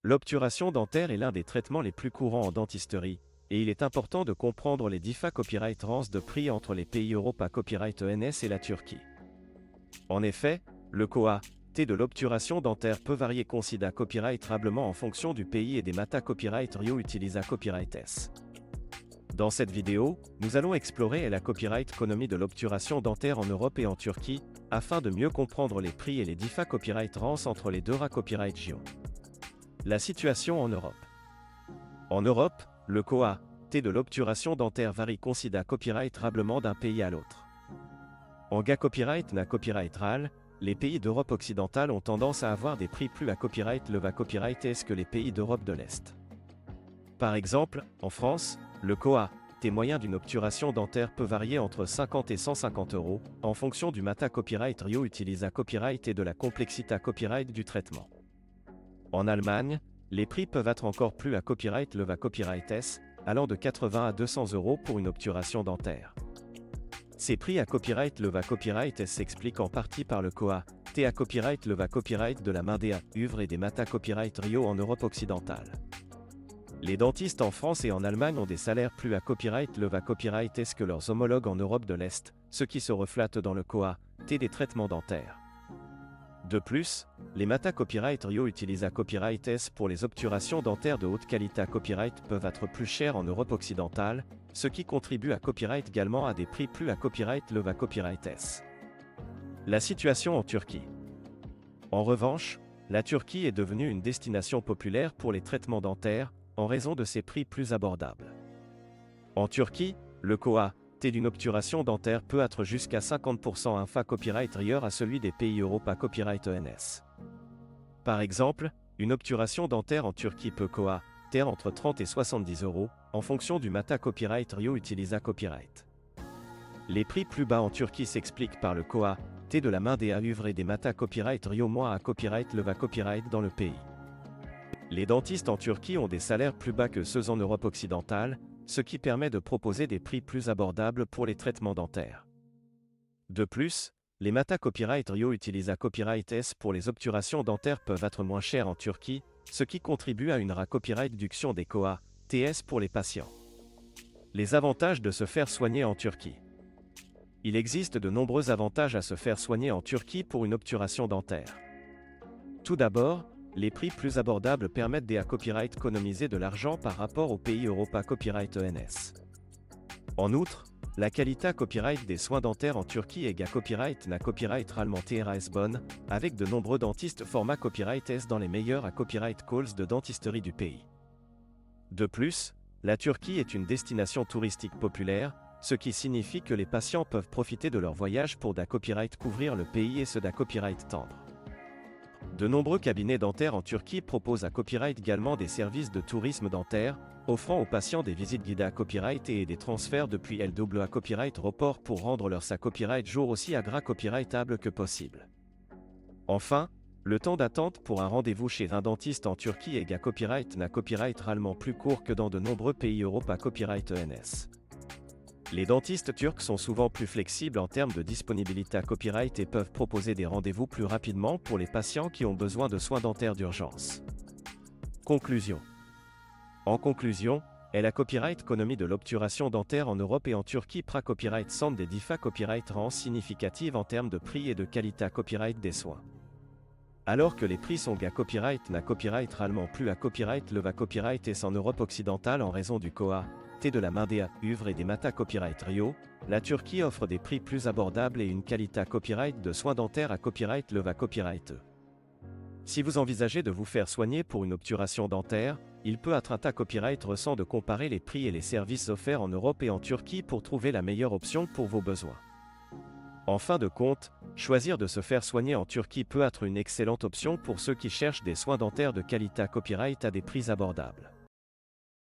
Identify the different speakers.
Speaker 1: L'obturation dentaire est l'un des traitements les plus courants en dentisterie, et il est important de comprendre les différents copyright ranges de prix entre les pays Europa Copyright ENS et la Turquie. En effet, le coût de l'obturation dentaire peut varier considérablement en fonction du pays et des mata copyright Rio utilisa copyright S. Dans cette vidéo, nous allons explorer la copyright économie de l'obturation dentaire en Europe et en Turquie, afin de mieux comprendre les prix et les différents copyright ranges entre les deux copyright régions. La situation en Europe. En Europe, le coût de l'obturation dentaire varie considérablement d'un pays à l'autre. En gars copyright na copyright RAL, les pays d'Europe occidentale ont tendance à avoir des prix plus à copyright leva copyright S que les pays d'Europe de l'Est. Par exemple, en France, le coût moyen d'une obturation dentaire peut varier entre 50 et 150 euros, en fonction du mata copyright Rio utilisa copyright et de la complexité copyright du traitement. En Allemagne, les prix peuvent être encore plus à copyright leva copyright S, allant de 80 à 200 euros pour une obturation dentaire. Ces prix à copyright leva copyright S s'expliquent en partie par le coût à copyright leva copyright de la main des œuvres et des mata copyright Rio en Europe occidentale. Les dentistes en France et en Allemagne ont des salaires plus à copyright leva copyright S que leurs homologues en Europe de l'Est, ce qui se reflète dans le coût des traitements dentaires. De plus, les mata copyright Rio utilisa copyright S pour les obturations dentaires de haute qualité copyright peuvent être plus chers en Europe occidentale, ce qui contribue à copyright également à des prix plus à copyright leva copyright S. La situation en Turquie. En revanche, la Turquie est devenue une destination populaire pour les traitements dentaires, en raison de ses prix plus abordables. En Turquie, le coût d'une obturation dentaire peut être jusqu'à 50% inférieur copyright ailleurs à celui des pays Europa Copyright ENS. Par exemple, une obturation dentaire en Turquie peut coûter entre 30 et 70 euros, en fonction du mata copyright Rio utilisa copyright. Les prix plus bas en Turquie s'expliquent par le coût de la main des œuvres et des mata copyright Rio moins à copyright leva copyright dans le pays. Les dentistes en Turquie ont des salaires plus bas que ceux en Europe occidentale, ce qui permet de proposer des prix plus abordables pour les traitements dentaires. De plus, les mata copyright Rio utilisa copyright S pour les obturations dentaires peuvent être moins chers en Turquie, ce qui contribue à une copyright réduction des coûts TS pour les patients. Les avantages de se faire soigner en Turquie. Il existe de nombreux avantages à se faire soigner en Turquie pour une obturation dentaire. Tout d'abord, les prix plus abordables permettent des copyright économiser de l'argent par rapport aux pays Europa Copyright ENS. En outre, la qualité copyright des soins dentaires en Turquie est copyright na copyright allemand TRS bonne, avec de nombreux dentistes format copyright S dans les meilleurs copyright calls de dentisterie du pays. De plus, la Turquie est une destination touristique populaire, ce qui signifie que les patients peuvent profiter de leur voyage pour copyright couvrir le pays et ceux copyright tendre. De nombreux cabinets dentaires en Turquie proposent à copyright également des services de tourisme dentaire, offrant aux patients des visites guidées à copyright et des transferts depuis LW à copyright report pour rendre leur copyright jour aussi copyrightable que possible. Enfin, le temps d'attente pour un rendez-vous chez un dentiste en Turquie est copyright na copyright réellement plus court que dans de nombreux pays Europa Copyright ENS. Les dentistes turcs sont souvent plus flexibles en termes de disponibilité copyright et peuvent proposer des rendez-vous plus rapidement pour les patients qui ont besoin de soins dentaires d'urgence. Conclusion. En conclusion, la copyright économie de l'obturation dentaire en Europe et en Turquie copyright sont des différents copyright rangs significatives en termes de prix et de qualité copyright des soins. Alors que les prix sont copyright na copyright réellement plus à copyright leva copyright S en Europe occidentale en raison du coût de la main des œuvres et des mata copyright Rio, la Turquie offre des prix plus abordables et une qualité copyright de soins dentaires à copyright leva copyright E. Si vous envisagez de vous faire soigner pour une obturation dentaire, il peut être un copyright récent de comparer les prix et les services offerts en Europe et en Turquie pour trouver la meilleure option pour vos besoins. En fin de compte, choisir de se faire soigner en Turquie peut être une excellente option pour ceux qui cherchent des soins dentaires de qualité copyright à des prix abordables.